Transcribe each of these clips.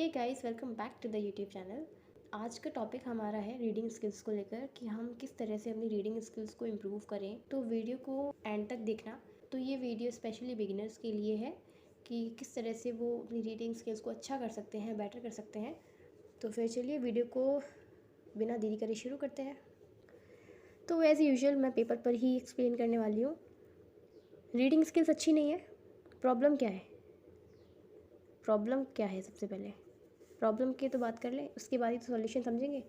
Hey guys, welcome back to the YouTube channel. आज का topic हमारा है रीडिंग स्किल्स को लेकर कि हम किस तरह से अपनी रीडिंग स्किल्स को इम्प्रूव करें। तो वीडियो को एंड तक देखना। तो ये वीडियो स्पेशली बिगिनर्स के लिए है कि किस तरह से वो अपनी रीडिंग स्किल्स को अच्छा कर सकते हैं, बेटर कर सकते हैं। तो फिर चलिए वीडियो को बिना देरी करे शुरू करते हैं। तो एज़ यूजुअल मैं पेपर पर ही एक्सप्लेन करने वाली हूँ। रीडिंग स्किल्स अच्छी नहीं है। प्रॉब्लम क्या है? प्रॉब्लम क्या है? सबसे पहले प्रॉब्लम की तो बात कर लें, उसके बाद ही तो सॉल्यूशन समझेंगे।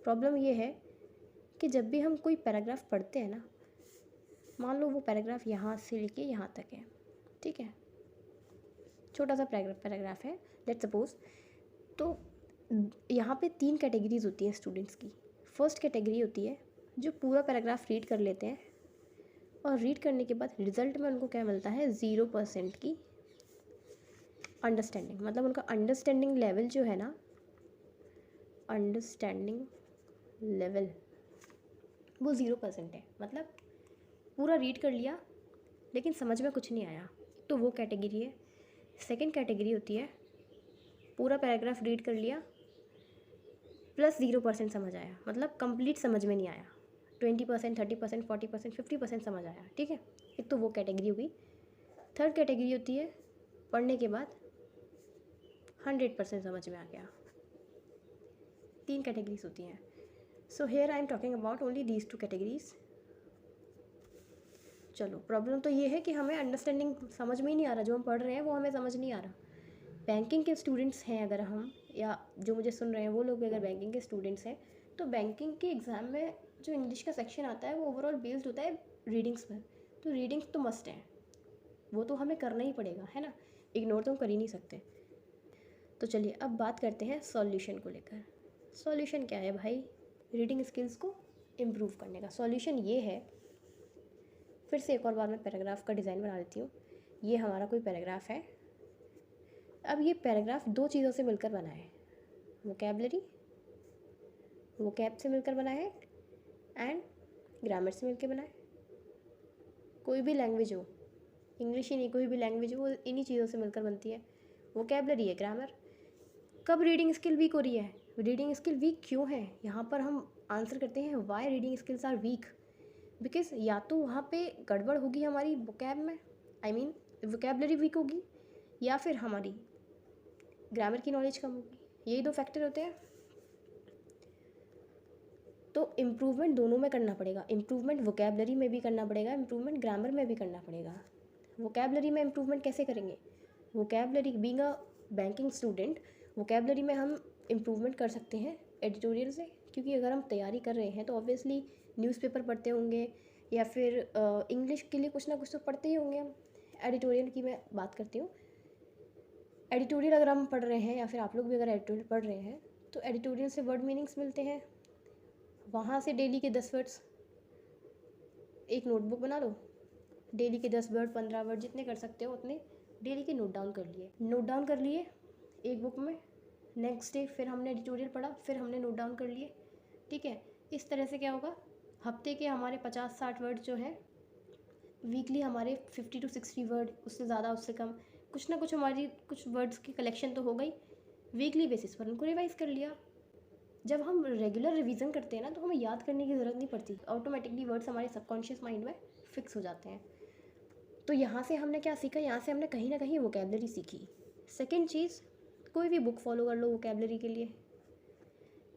प्रॉब्लम ये है कि जब भी हम कोई पैराग्राफ पढ़ते हैं ना, मान लो वो पैराग्राफ यहाँ से लेके यहाँ तक है, ठीक है, छोटा सा पैराग्राफ है लेट्स सपोज। तो यहाँ पे 3 कैटेगरीज होती हैं स्टूडेंट्स की। फर्स्ट कैटेगरी होती है जो पूरा पैराग्राफ रीड कर लेते हैं और रीड करने के बाद रिज़ल्ट में उनको क्या मिलता है, 0% की अंडरस्टैंडिंग। मतलब उनका अंडरस्टैंडिंग लेवल जो है ना, अंडरस्टैंडिंग लेवल वो 0% है। मतलब पूरा रीड कर लिया लेकिन समझ में कुछ नहीं आया, तो वो कैटेगरी है। सेकंड कैटेगरी होती है पूरा पैराग्राफ रीड कर लिया प्लस 0% समझ आया, मतलब कंप्लीट समझ में नहीं आया। 20%, 30%, 40%, 50% समझ आया, ठीक है। एक तो वो कैटेगरी हुई। थर्ड कैटेगरी होती है पढ़ने के बाद 100% समझ में आ गया। 3 कैटेगरीज होती हैं। So here I am talking about only these 2 categories. चलो, प्रॉब्लम तो ये है कि हमें अंडरस्टैंडिंग समझ में ही नहीं आ रहा, जो हम पढ़ रहे हैं वो हमें समझ नहीं आ रहा। बैंकिंग के स्टूडेंट्स हैं अगर हम, या जो मुझे सुन रहे हैं वो लोग अगर बैंकिंग के स्टूडेंट्स हैं, तो बैंकिंग के एग्ज़ाम में जो इंग्लिश का सेक्शन आता है वो ओवरऑल बेस्ड होता है रीडिंग्स पर। तो रीडिंग्स तो मस्ट हैं, वो तो हमें करना ही पड़ेगा, है ना, इग्नोर तो हम कर ही नहीं सकते। तो चलिए अब बात करते हैं सॉल्यूशन को लेकर। सॉल्यूशन क्या है भाई रीडिंग स्किल्स को इम्प्रूव करने का? सॉल्यूशन ये है, फिर से एक और बार मैं पैराग्राफ का डिज़ाइन बना लेती हूँ। ये हमारा कोई पैराग्राफ है। अब ये पैराग्राफ 2 चीज़ों से मिलकर बना है, वोकैबलरी, वोकैब से मिलकर बना है, एंड ग्रामर से मिलकर बना है। कोई भी लैंग्वेज हो, इंग्लिश ही नहीं, कोई भी लैंग्वेज हो, वो इन्हीं चीज़ों से मिलकर बनती है। वोकैबलरी है, ग्रामर। कब रीडिंग स्किल वीक हो रही है? रीडिंग स्किल वीक क्यों है? यहाँ पर हम आंसर करते हैं why reading skills are weak. Because या तो वहाँ पे गड़बड़ होगी हमारी वोकैब में, आई मीन वोकैबलरी वीक होगी, या फिर हमारी ग्रामर की नॉलेज कम होगी। यही 2 फैक्टर होते हैं। तो इम्प्रूवमेंट दोनों में करना पड़ेगा। इम्प्रूवमेंट वोकैबलरी में भी करना पड़ेगा, इम्प्रूवमेंट ग्रामर में भी करना पड़ेगा। वोकैबलरी में इम्प्रूवमेंट कैसे करेंगे? Vocabulary, being a banking student, vocabulary में हम इम्प्रूवमेंट कर सकते हैं एडिटोरियल से, क्योंकि अगर हम तैयारी कर रहे हैं तो ऑब्वियसली न्यूज़पेपर पढ़ते होंगे या फिर इंग्लिश के लिए कुछ ना कुछ तो पढ़ते ही होंगे हम। एडिटोरियल की मैं बात करती हूँ। एडिटोरियल अगर हम पढ़ रहे हैं या फिर आप लोग भी अगर एडिटोरियल पढ़ रहे हैं, तो एडिटोरियल से वर्ड मीनिंग्स मिलते हैं। वहाँ से डेली के 10 वर्ड्स, एक नोटबुक बना लो, डेली के 10 वर्ड, 15 वर्ड, जितने कर सकते हो उतने डेली के नोट डाउन कर लिए एक बुक में। नेक्स्ट डे फिर हमने एडिटोरियल पढ़ा, फिर हमने नोट डाउन कर लिए, ठीक है। इस तरह से क्या होगा, हफ्ते के हमारे 50-60 वर्ड जो हैं, वीकली हमारे 50 to 60 वर्ड, उससे ज़्यादा उससे कम, कुछ ना कुछ हमारी कुछ वर्ड्स की कलेक्शन तो हो गई। वीकली बेसिस पर उनको रिवाइज़ कर लिया। जब हम रेगुलर रिवीजन करते हैं ना, तो हमें याद करने की ज़रूरत नहीं पड़ती, ऑटोमेटिकली वर्ड्स हमारे सबकॉन्शियस माइंड में फिक्स हो जाते हैं। तो यहाँ से हमने क्या सीखा? यहाँ से हमने कहीं ना कहीं वोकैबलरी सीखी। सेकेंड चीज़, कोई भी बुक फॉलो कर लो वोकैबलरी के लिए।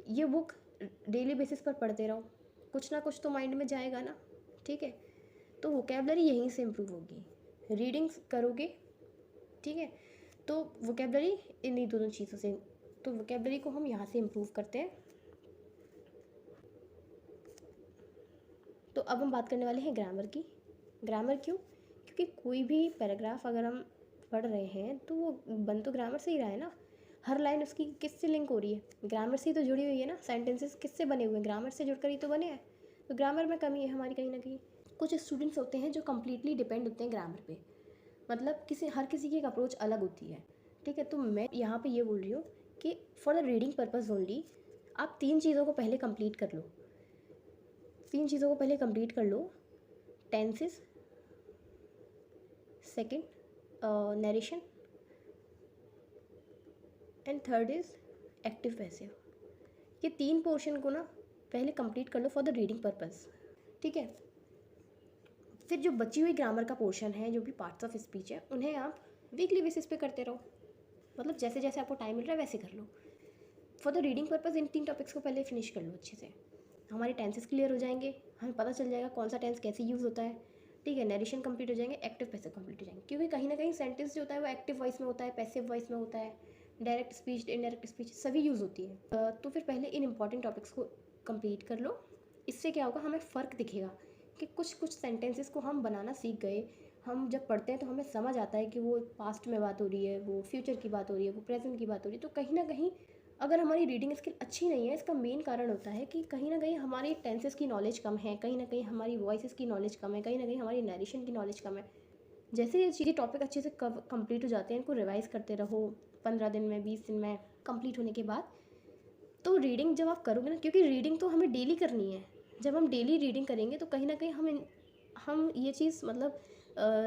ये बुक डेली बेसिस पर पढ़ते रहो, कुछ ना कुछ तो माइंड में जाएगा ना, ठीक है। तो वोकैबलरी यहीं से इम्प्रूव होगी, रीडिंग्स करोगे, ठीक है। तो वोकैबलरी इन्हीं दोनों चीज़ों से, तो वोकैबलरी को हम यहाँ से इम्प्रूव करते हैं। तो अब हम बात करने वाले हैं ग्रामर की। ग्रामर क्यों? क्योंकि कोई भी पैराग्राफ अगर हम पढ़ रहे हैं तो वो बन तो ग्रामर से ही रहा है ना। हर लाइन उसकी किससे लिंक हो रही है? ग्रामर से ही तो जुड़ी हुई है ना। सेंटेंसेस किससे बने हुए हैं? ग्रामर से जुड़कर ही तो बने हैं। तो ग्रामर में कमी है हमारी कहीं ना कहीं। कुछ स्टूडेंट्स होते हैं जो कम्प्लीटली डिपेंड होते हैं ग्रामर पे, मतलब हर किसी की एक अप्रोच अलग होती है, ठीक है। तो मैं यहाँ पे ये बोल रही हूँ कि for the reading purpose only आप 3 चीज़ों को पहले कंप्लीट कर लो। 3 चीज़ों को पहले कंप्लीट कर लो। Tenses, second narration, and third is active passive. ये 3 पोर्शन को ना पहले कंप्लीट कर लो फॉर द रीडिंग पर्पस, ठीक है। फिर जो बची हुई ग्रामर का पोर्शन है, जो भी पार्ट्स ऑफ स्पीच है, उन्हें आप वीकली बेसिस पे करते रहो, मतलब जैसे जैसे आपको टाइम मिल रहा है वैसे कर लो। For the reading purpose in 3 topics को पहले फिनिश कर लो अच्छे से, हमारे टेंसेस क्लियर हो जाएंगे, हमें पता चल जाएगा कौन सा टेंस कैसे यूज़ होता है, ठीक है। नरेशन कंप्लीट हो जाएंगे, एक्टिव पैसिव कंप्लीट हो जाएंगे, क्योंकि कहीं ना कहीं सेंटेंस जो होता है वो एक्टिव वॉइस में होता है, पैसिव वॉइस में होता है, डायरेक्ट स्पीच, इनडायरेक्ट स्पीच सभी यूज़ होती है। तो फिर पहले इन इंपॉर्टेंट टॉपिक्स को कंप्लीट कर लो। इससे क्या होगा, हमें फ़र्क दिखेगा कि कुछ कुछ सेंटेंसेस को हम बनाना सीख गए। हम जब पढ़ते हैं तो हमें समझ आता है कि वो पास्ट में बात हो रही है, वो फ्यूचर की बात हो रही है, वो प्रेजेंट की बात हो रही है। तो कहीं ना कहीं अगर हमारी रीडिंग स्किल अच्छी नहीं है, इसका मेन कारण होता है कि कहीं ना कहीं हमारी टेंसेस की नॉलेज कम है, कहीं ना कहीं हमारी वॉइसेस की नॉलेज कम है, कहीं ना कहीं हमारी नरेशन की नॉलेज कम है। जैसे ये चीज़ें टॉपिक अच्छे से कंप्लीट हो जाते हैं, इनको रिवाइज करते रहो 15 दिन में, 20 दिन में कंप्लीट होने के बाद, तो रीडिंग जब आप करोगे ना, क्योंकि रीडिंग तो हमें डेली करनी है, जब हम डेली रीडिंग करेंगे तो कहीं ना कहीं हम ये चीज़ मतलब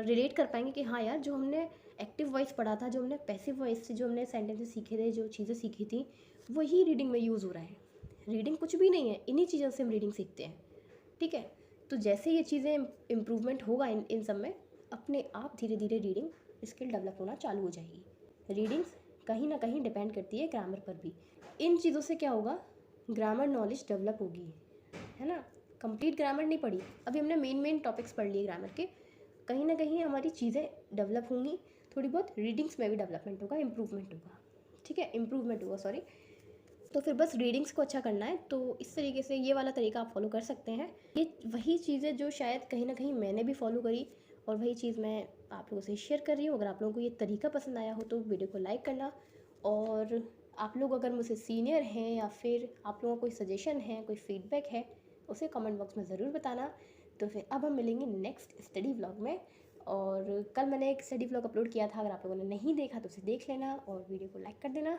रिलेट कर पाएंगे कि हाँ यार, जो हमने एक्टिव वॉइस पढ़ा था, जो हमने पैसिव वॉइस से जो हमने सेंटेंसेस सीखे थे, जो चीज़ें सीखी थी, वही रीडिंग में यूज़ हो रहा है। रीडिंग कुछ भी नहीं है, इन्हीं चीज़ों से हम रीडिंग सीखते हैं, ठीक है। तो जैसे ये चीज़ें इम्प्रूवमेंट होगा इन सब में, अपने आप धीरे धीरे रीडिंग स्किल डेवलप होना चालू हो जाएगी। रीडिंग्स कहीं ना कहीं डिपेंड करती है ग्रामर पर भी। इन चीज़ों से क्या होगा, ग्रामर नॉलेज डेवलप होगी, है ना। कंप्लीट ग्रामर नहीं पढ़ी, अभी हमने मेन टॉपिक्स पढ़ लिए ग्रामर के, कहीं ना कहीं हमारी चीज़ें डेवलप होंगी, थोड़ी बहुत रीडिंग्स में भी डेवलपमेंट होगा, इम्प्रूवमेंट होगा, ठीक है, इम्प्रूवमेंट होगा, सॉरी। तो फिर बस रीडिंग्स को अच्छा करना है, तो इस तरीके से ये वाला तरीका आप फॉलो कर सकते हैं। ये वही चीज़ें जो शायद कहीं ना कहीं मैंने भी फॉलो करी, और वही चीज़ मैं आप लोगों से शेयर कर रही हूँ। अगर आप लोगों को ये तरीका पसंद आया हो तो वीडियो को लाइक करना, और आप लोग अगर मुझसे सीनियर हैं या फिर आप लोगों को कोई सजेशन है, कोई फीडबैक है, उसे कमेंट बॉक्स में ज़रूर बताना। तो फिर अब हम मिलेंगे नेक्स्ट स्टडी व्लॉग में। और कल मैंने एक स्टडी व्लॉग अपलोड किया था, अगर आप लोगों ने नहीं देखा तो उसे देख लेना और वीडियो को लाइक कर देना।